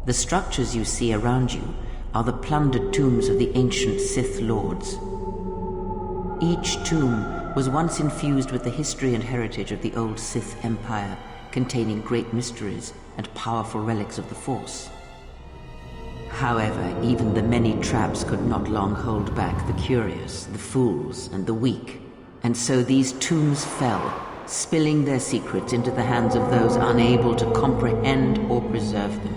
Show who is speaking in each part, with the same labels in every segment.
Speaker 1: The structures you see around you are the plundered tombs of the ancient Sith Lords. Each tomb was once infused with the history and heritage of the old Sith Empire, containing great mysteries and powerful relics of the Force. However, even the many traps could not long hold back the curious, the fools, and the weak, and so these tombs fell, spilling their secrets into the hands of those unable to comprehend or preserve them.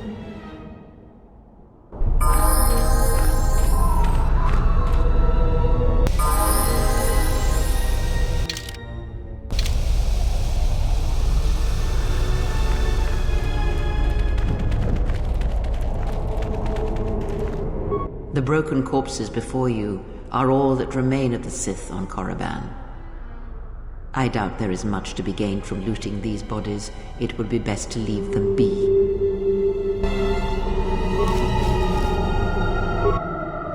Speaker 1: The broken corpses before you are all that remain of the Sith on Korriban. I doubt there is much to be gained from looting these bodies. It would be best to leave them be.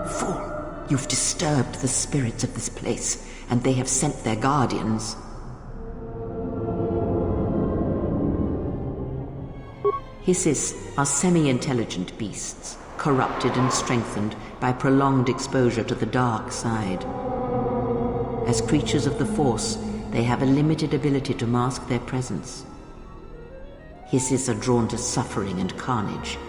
Speaker 1: Fool! You've disturbed the spirits of this place, and they have sent their guardians. Hissis are semi-intelligent beasts, corrupted and strengthened by prolonged exposure to the dark side. As creatures of the Force, they have a limited ability to mask their presence. Hissis are drawn to suffering and carnage.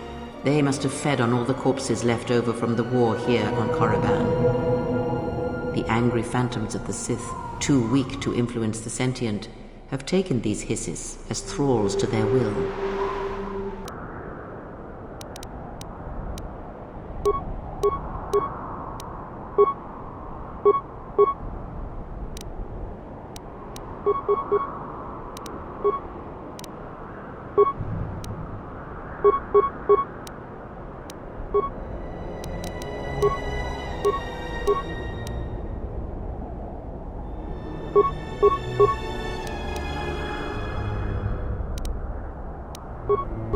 Speaker 1: They must have fed on all the corpses left over from the war here on Korriban. The angry phantoms of the Sith, too weak to influence the sentient, have taken these Hissis as thralls to their will.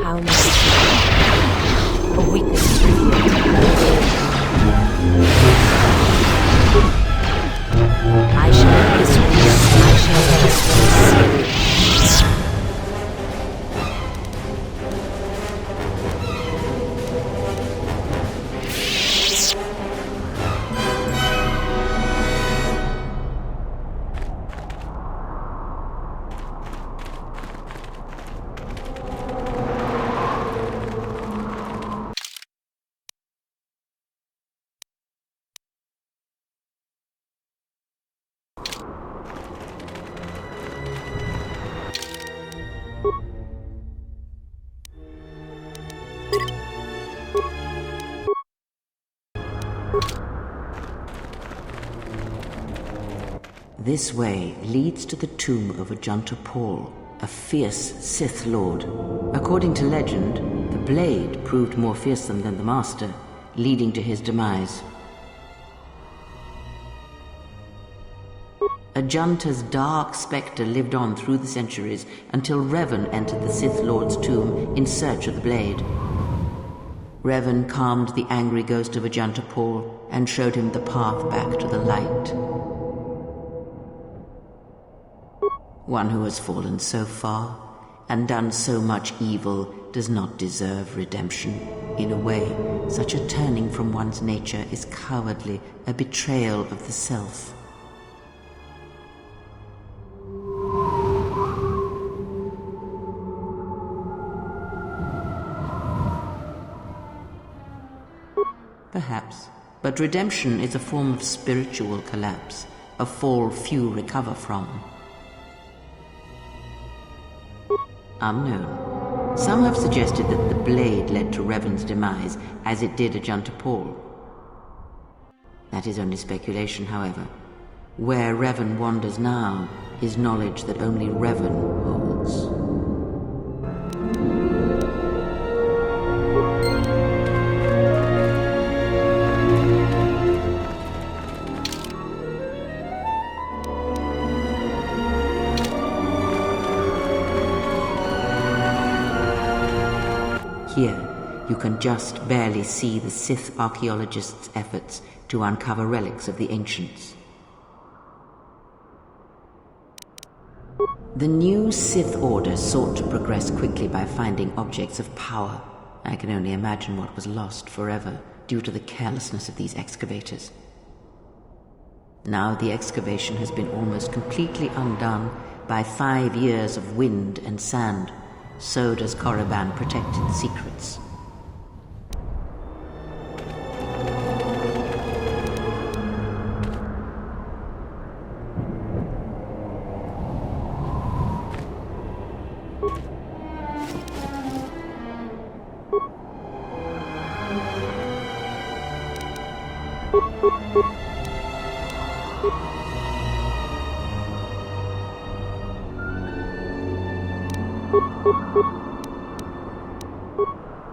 Speaker 2: How much? A weakness is revealed. I shall this one. I shall this one.
Speaker 1: This way leads to the tomb of Ajanta Paul, a fierce Sith Lord. According to legend, the blade proved more fearsome than the Master, leading to his demise. Ajanta's dark spectre lived on through the centuries until Revan entered the Sith Lord's tomb in search of the blade. Revan calmed the angry ghost of Ajanta Paul and showed him the path back to the light. One who has fallen so far and done so much evil does not deserve redemption. In a way, such a turning from one's nature is cowardly, a betrayal of the self. Perhaps, but redemption is a form of spiritual collapse, a fall few recover from. Unknown. Some have suggested that the blade led to Revan's demise, as it did Ajanta Paul. That is only speculation, however. Where Revan wanders now is knowledge that only Revan holds. Here, you can just barely see the Sith archaeologists' efforts to uncover relics of the ancients. The new Sith Order sought to progress quickly by finding objects of power, I can only imagine what was lost forever due to the carelessness of these excavators. Now the excavation has been almost completely undone by 5 years of wind and sand. So does Korriban protect its secrets.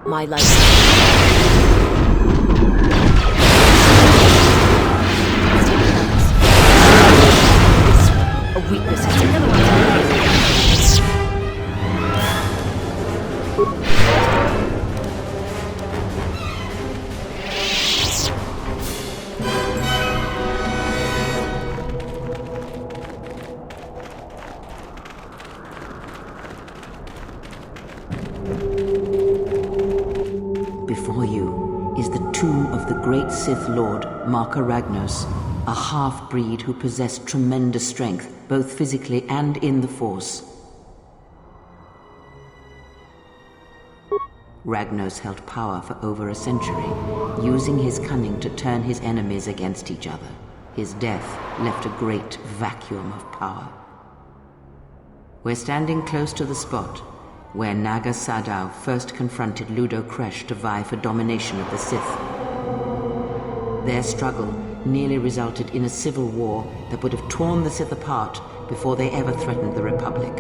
Speaker 2: My life. A weakness is another one.
Speaker 1: Before you is the tomb of the great Sith Lord, Marka Ragnos, a half-breed who possessed tremendous strength, both physically and in the Force. Ragnos held power for over a century, using his cunning to turn his enemies against each other. His death left a great vacuum of power. We're standing close to the spot where Naga Sadow first confronted Ludo Kresh to vie for domination of the Sith. Their struggle nearly resulted in a civil war that would have torn the Sith apart before they ever threatened the Republic.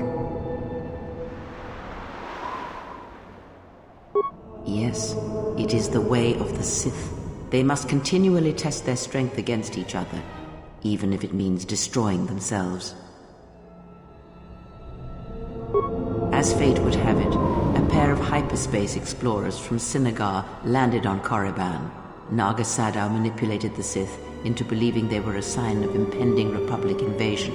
Speaker 1: Yes, it is the way of the Sith. They must continually test their strength against each other, even if it means destroying themselves. As fate would have it, a pair of hyperspace explorers from Sinagar landed on Korriban. Naga Sadow manipulated the Sith into believing they were a sign of impending Republic invasion.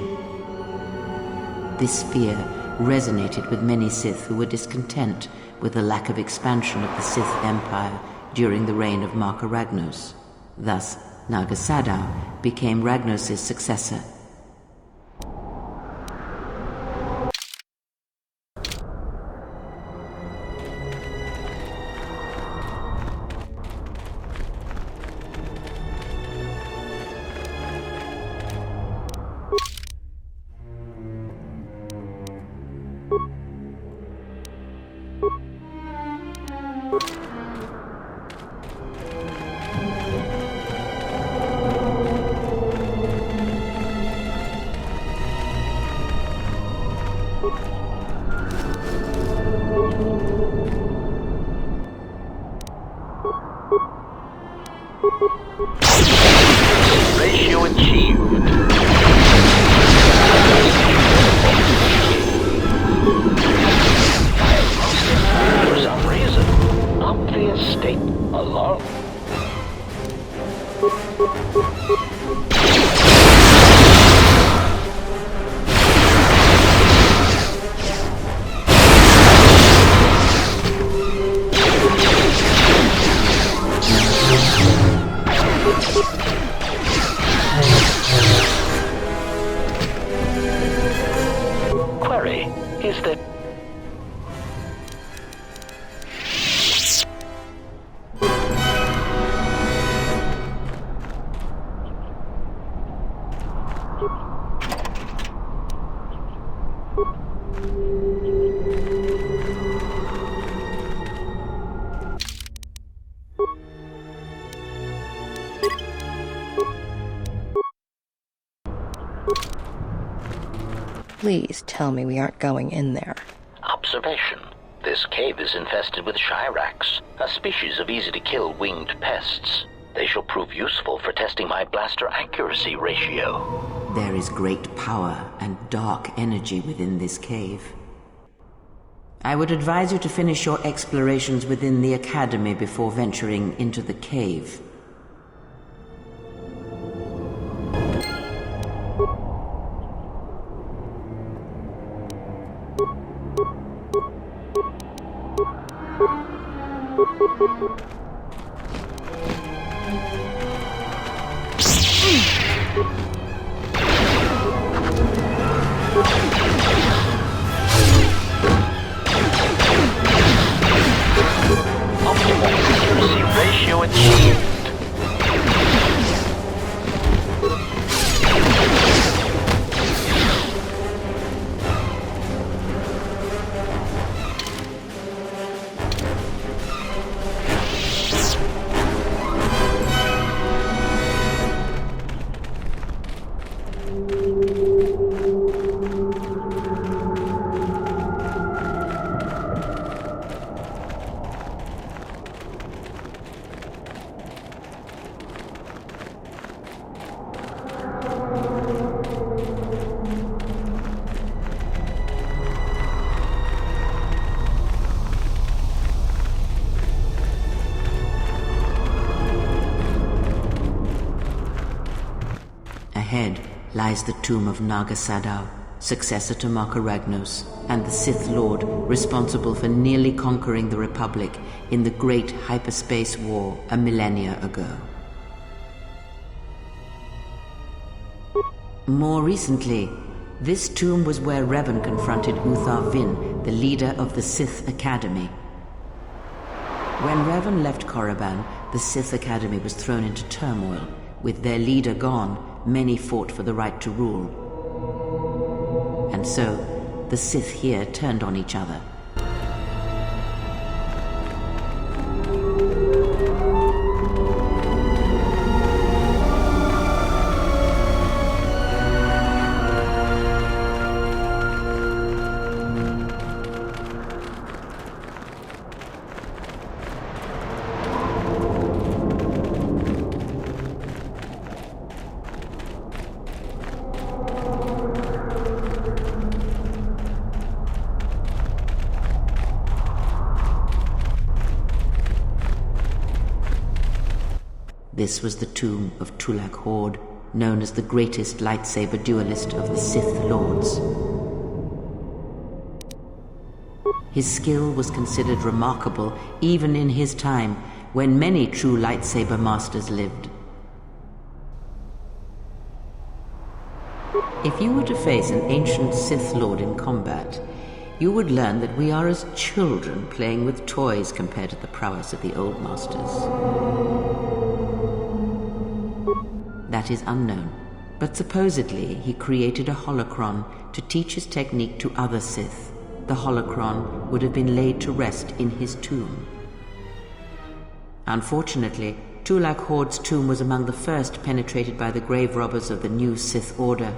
Speaker 1: This fear resonated with many Sith who were discontent with the lack of expansion of the Sith Empire during the reign of Marka Ragnos. Thus, Naga Sadow became Ragnos' successor.
Speaker 3: Ratio achieved. For some reason, obvious state alone. Query, is that...
Speaker 4: Please tell me we aren't going in there.
Speaker 3: Observation. This cave is infested with Shirax, a species of easy-to-kill winged pests. They shall prove useful for testing my blaster accuracy ratio.
Speaker 1: There is great power and dark energy within this cave. I would advise you to finish your explorations within the Academy before venturing into the cave.
Speaker 3: Optimal accuracy ratio achieved.
Speaker 1: Ahead lies the tomb of Naga Sadow, successor to Marka Ragnos, and the Sith Lord responsible for nearly conquering the Republic in the Great Hyperspace War a millennia ago. More recently, this tomb was where Revan confronted Uthar Vin, the leader of the Sith Academy. When Revan left Korriban, the Sith Academy was thrown into turmoil. With their leader gone, many fought for the right to rule. And so, the Sith here turned on each other. This was the tomb of Tulak Hord, known as the greatest lightsaber duelist of the Sith Lords. His skill was considered remarkable even in his time, when many true lightsaber masters lived. If you were to face an ancient Sith Lord in combat, you would learn that we are as children playing with toys compared to the prowess of the old masters. That is unknown, but supposedly he created a holocron to teach his technique to other Sith. The holocron would have been laid to rest in his tomb. Unfortunately, Tulak Hord's tomb was among the first penetrated by the grave robbers of the new Sith Order.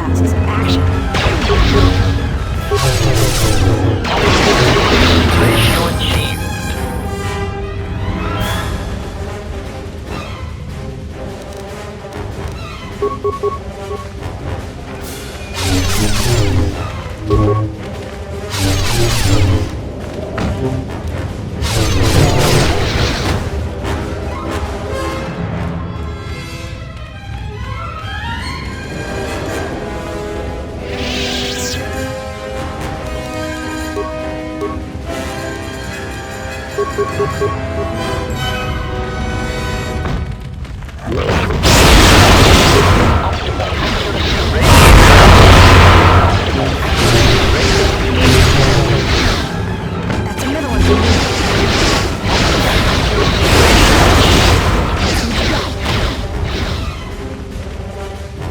Speaker 2: passes. Action.
Speaker 3: Ratio achieved.
Speaker 2: That's another one for me. That's another one for me.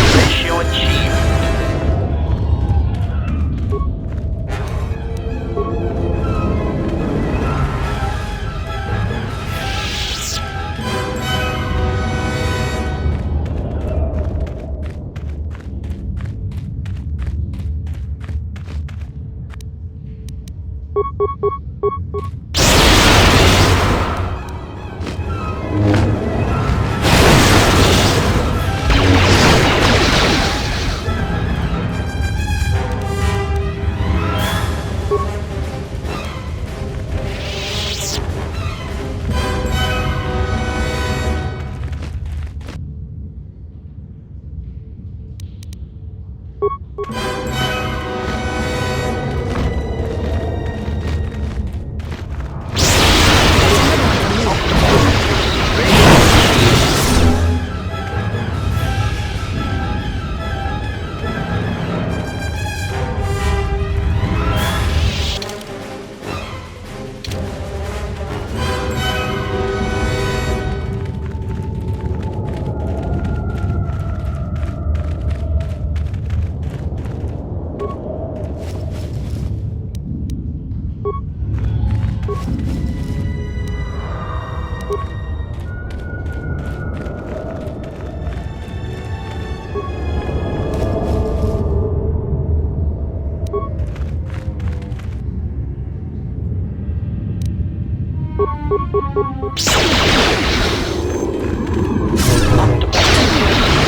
Speaker 3: Ratio achieved.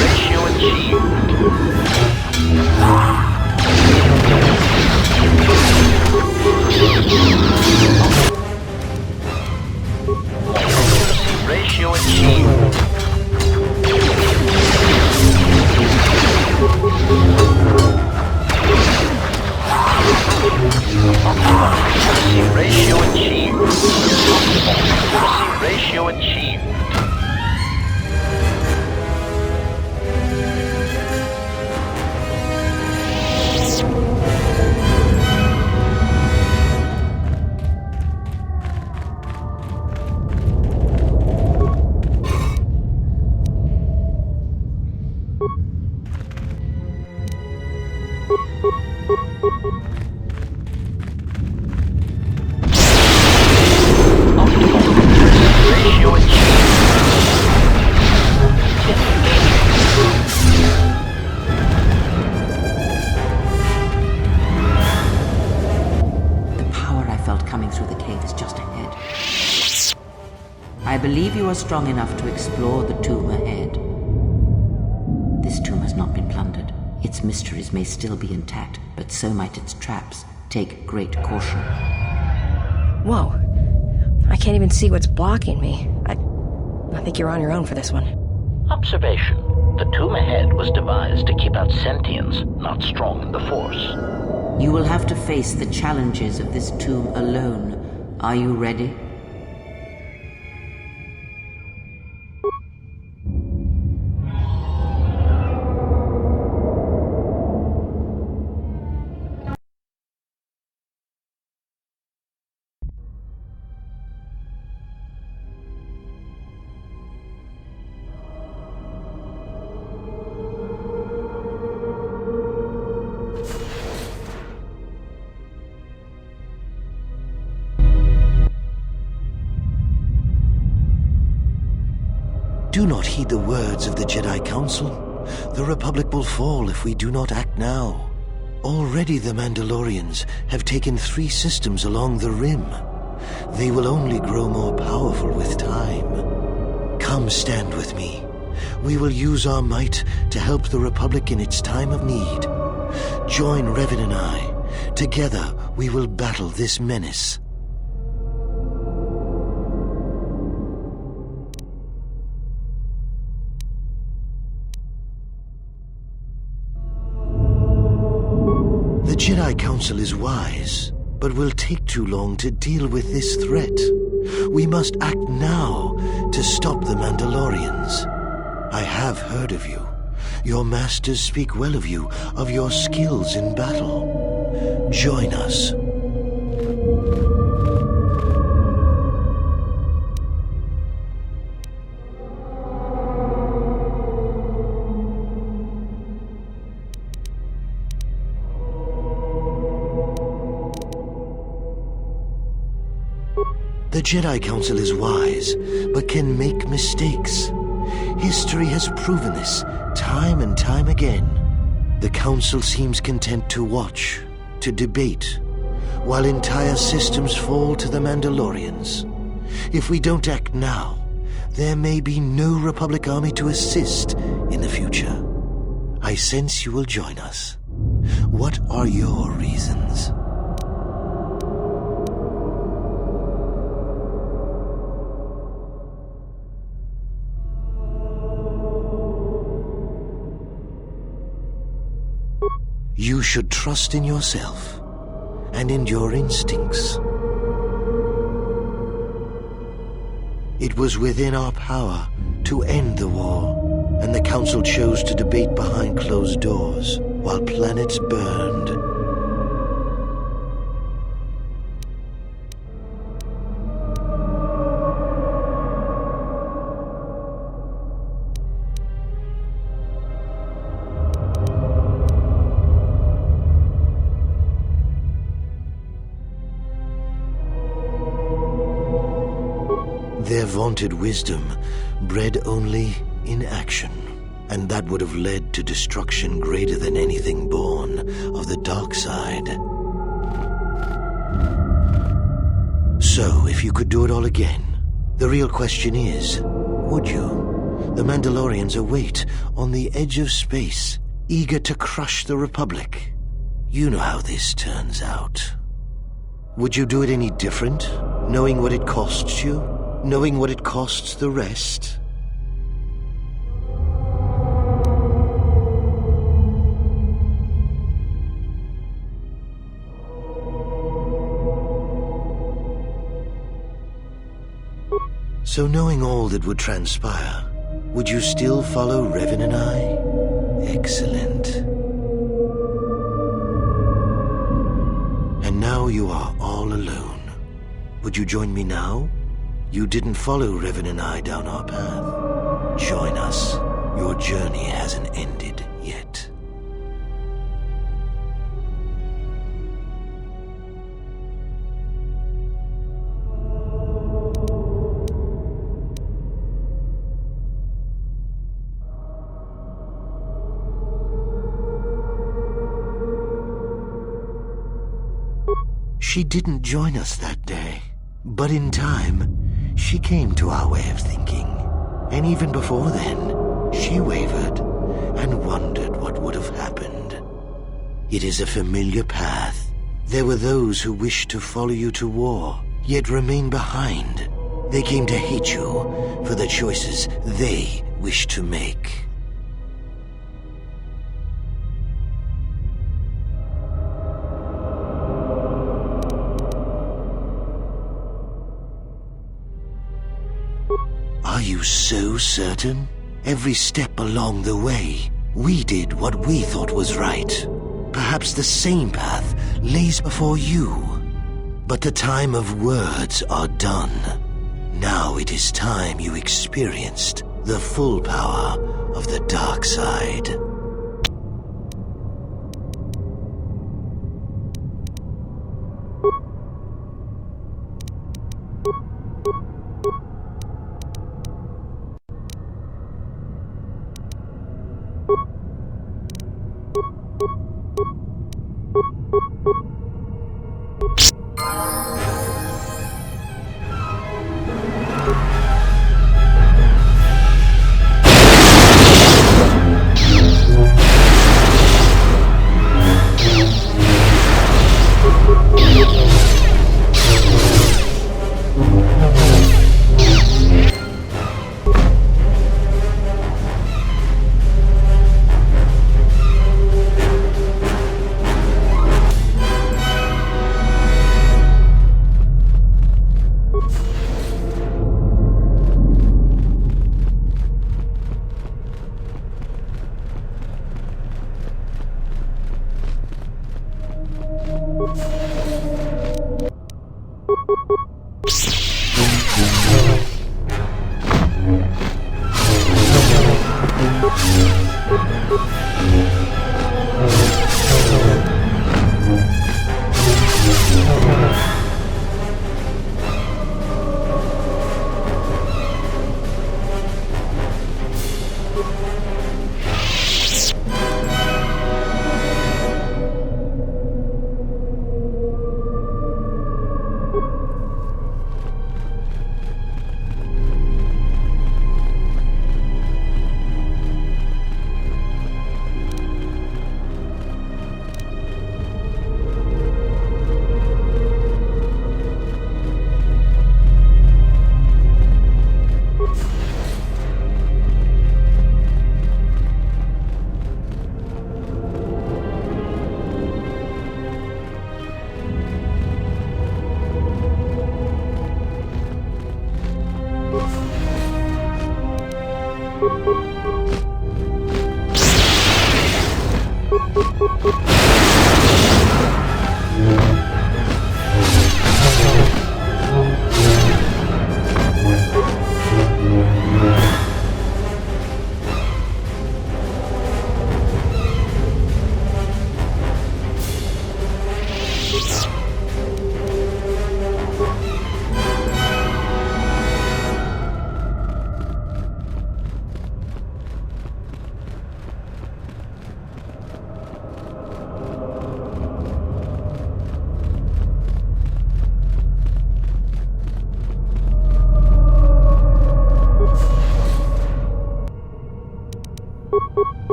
Speaker 3: Ratio achieved. Ratio achieved. Ratio achieved. Ratio achieved. Ratio achieved.
Speaker 1: coming through the cave is just ahead. I believe you are strong enough to explore the tomb ahead. This tomb has not been plundered. Its mysteries may still be intact, but so might its traps. Take great caution.
Speaker 4: Whoa. I can't even see what's blocking me. I think you're on your own for this one.
Speaker 3: Observation. The tomb ahead was devised to keep out sentients, not strong in the Force.
Speaker 1: You will have to face the challenges of this tomb alone. Are you ready?
Speaker 5: Do not heed the words of the Jedi Council. The Republic will fall if we do not act now. Already the Mandalorians have taken 3 systems along the Rim. They will only grow more powerful with time. Come stand with me. We will use our might to help the Republic in its time of need. Join Revan and I. Together we will battle this menace. The Jedi Council is wise, but will take too long to deal with this threat. We must act now to stop the Mandalorians. I have heard of you. Your masters speak well of you, of your skills in battle. Join us. The Jedi Council is wise, but can make mistakes. History has proven this time and time again. The Council seems content to watch, to debate, while entire systems fall to the Mandalorians. If we don't act now, there may be no Republic army to assist in the future. I sense you will join us. What are your reasons? You should trust in yourself and in your instincts. It was within our power to end the war, and the Council chose to debate behind closed doors while planets burned. Their vaunted wisdom bred only in action, and that would have led to destruction greater than anything born of the dark side. So, if you could do it all again, the real question is, would you? The Mandalorians await on the edge of space, eager to crush the Republic. You know how this turns out. Would you do it any different, knowing what it costs you? Knowing what it costs the rest? So knowing all that would transpire, would you still follow Revan and I? Excellent. And now you are all alone. Would you join me now? You didn't follow Revan and I down our path. Join us. Your journey hasn't ended yet. She didn't join us that day, but in time, she came to our way of thinking. And even before then, she wavered and wondered what would have happened. It is a familiar path. There were those who wished to follow you to war, yet remain behind. They came to hate you for the choices they wished to make. Are you so certain? Every step along the way, we did what we thought was right. Perhaps the same path lays before you. But the time of words are done. Now it is time you experienced the full power of the dark side.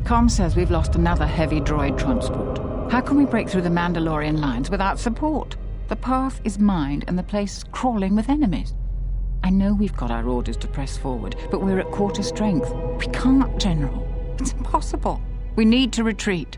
Speaker 6: Com says we've lost another heavy droid transport. How can we break through the Mandalorian lines without support? The path is mined and the place is crawling with enemies. I know we've got our orders to press forward, but we're at quarter strength. We can't, General. It's impossible. We need to retreat.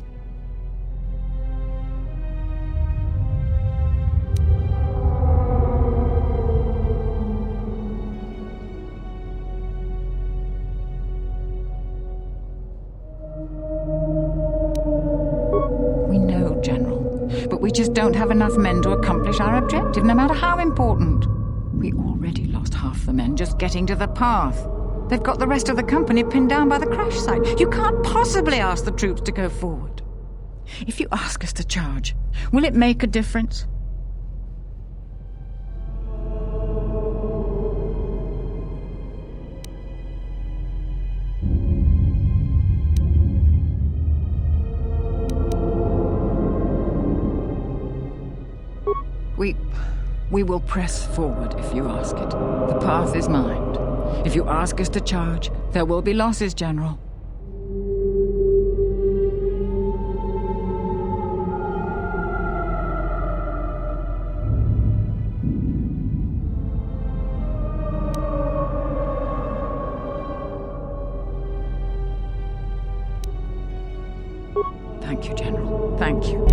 Speaker 6: We just don't have enough men to accomplish our objective, no matter how important. We already lost half the men just getting to the path. They've got the rest of the company pinned down by the crash site. You can't possibly ask the troops to go forward. If you ask us to charge, will it make a difference? We will press forward if you ask it. The path is mined. If you ask us to charge, there will be losses, General. Thank you, General. Thank you.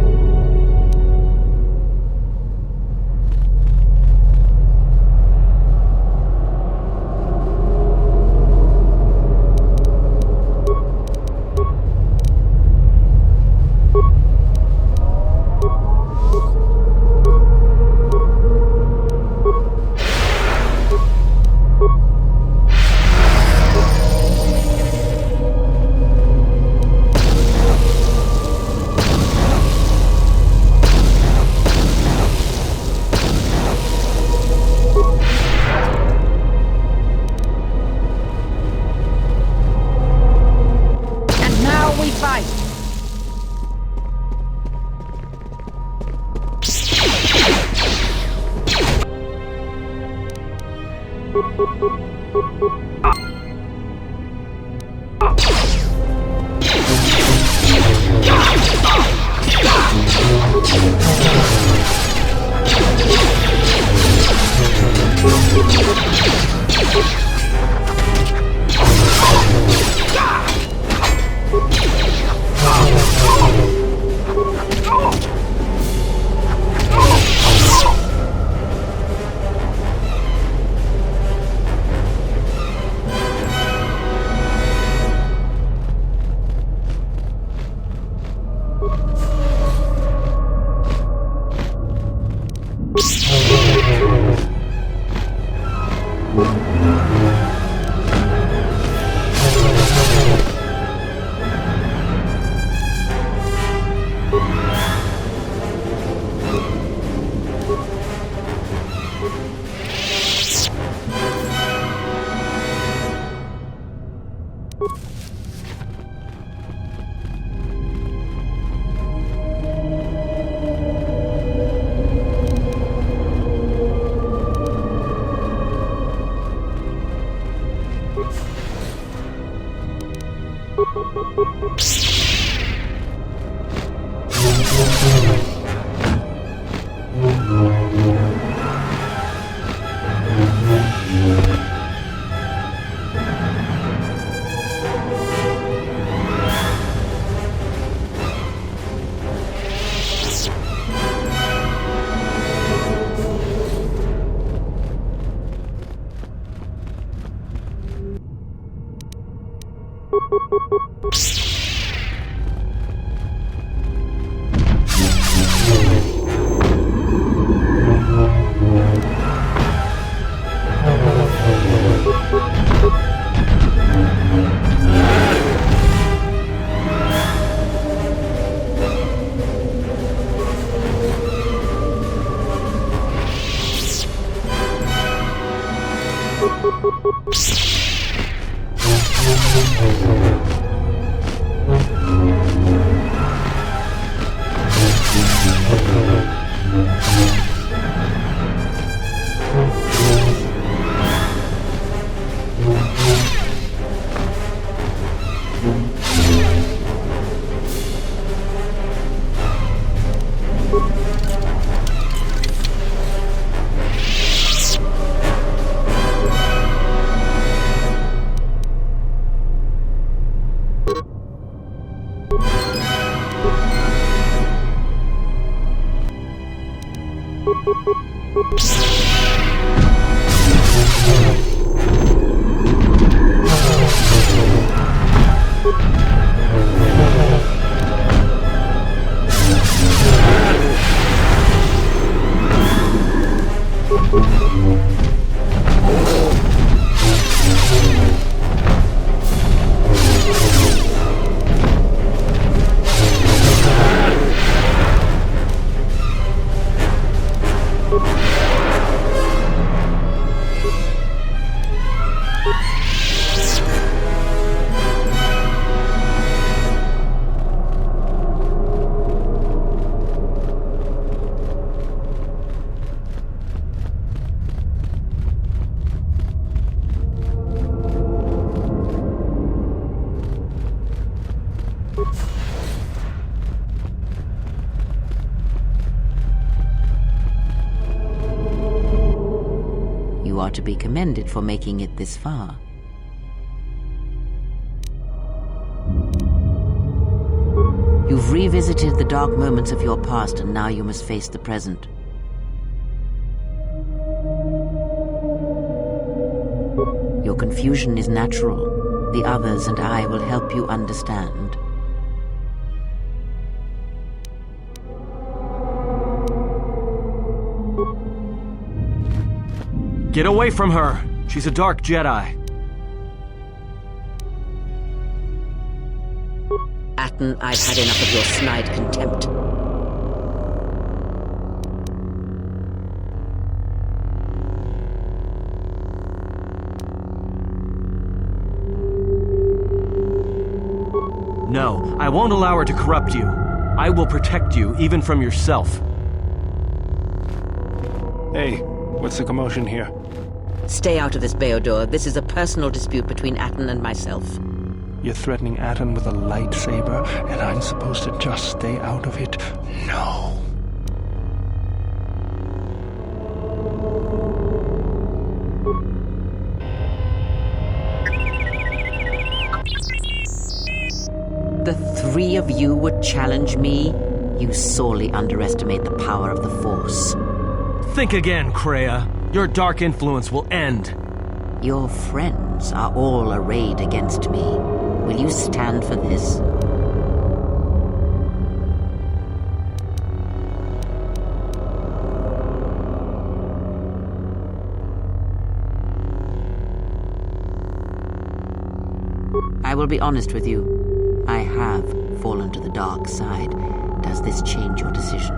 Speaker 1: You are to be commended for making it this far. You've revisited the dark moments of your past, and now you must face the present. Your confusion is natural. The others and I will help you understand.
Speaker 7: Get away from her! She's a dark Jedi.
Speaker 1: Atten, I've had enough of your snide contempt.
Speaker 7: No, I won't allow her to corrupt you. I will protect you, even from yourself.
Speaker 8: Hey, what's the commotion here?
Speaker 1: Stay out of this, Beodor. This is a personal dispute between Atten and myself.
Speaker 8: You're threatening Atten with a lightsaber, and I'm supposed to just stay out of it? No.
Speaker 1: The three of you would challenge me? You sorely underestimate the power of the Force.
Speaker 7: Think again, Kreia. Your dark influence will end.
Speaker 1: Your friends are all arrayed against me. Will you stand for this? I will be honest with you. I have fallen to the dark side. Does this change your decision?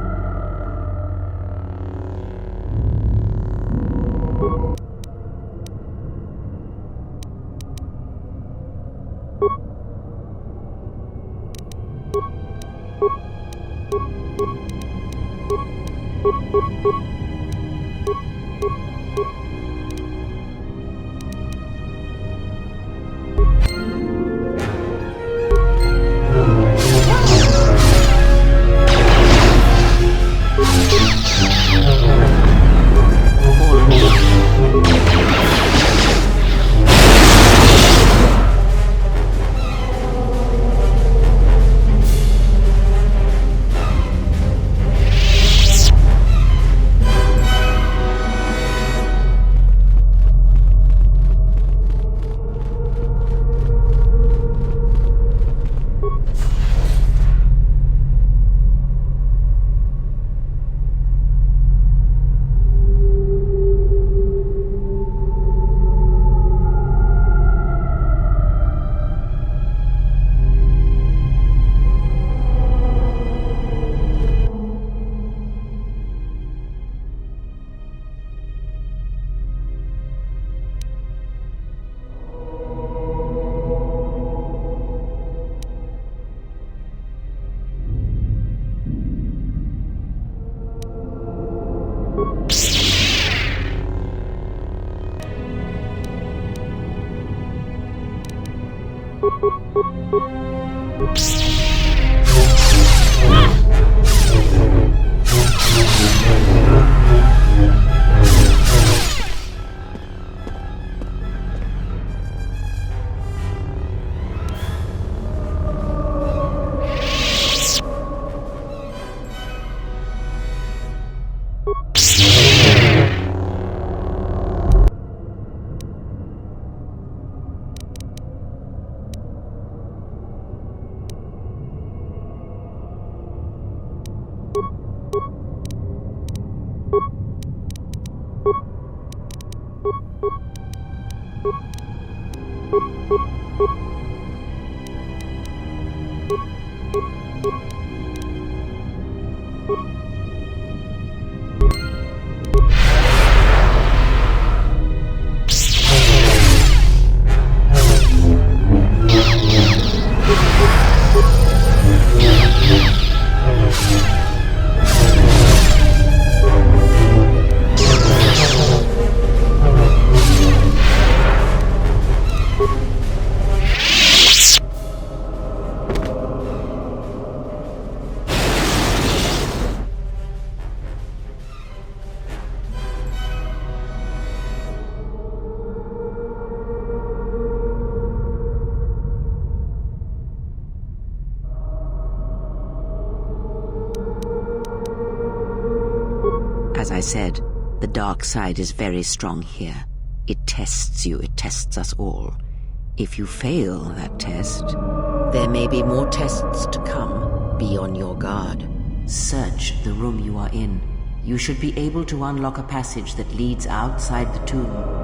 Speaker 1: As I said, the dark side is very strong here. It tests you, it tests us all. If you fail that test, there may be more tests to come. Be on your guard. Search the room you are in. You should be able to unlock a passage that leads outside the tomb.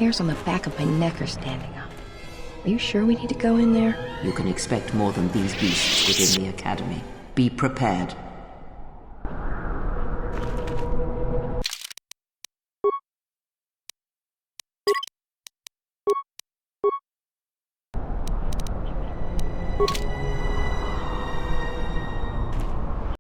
Speaker 4: hairs on the back of my neck are standing up. Are you sure we need to go in there?
Speaker 1: You can expect more than these beasts within the Academy. Be prepared.
Speaker 4: You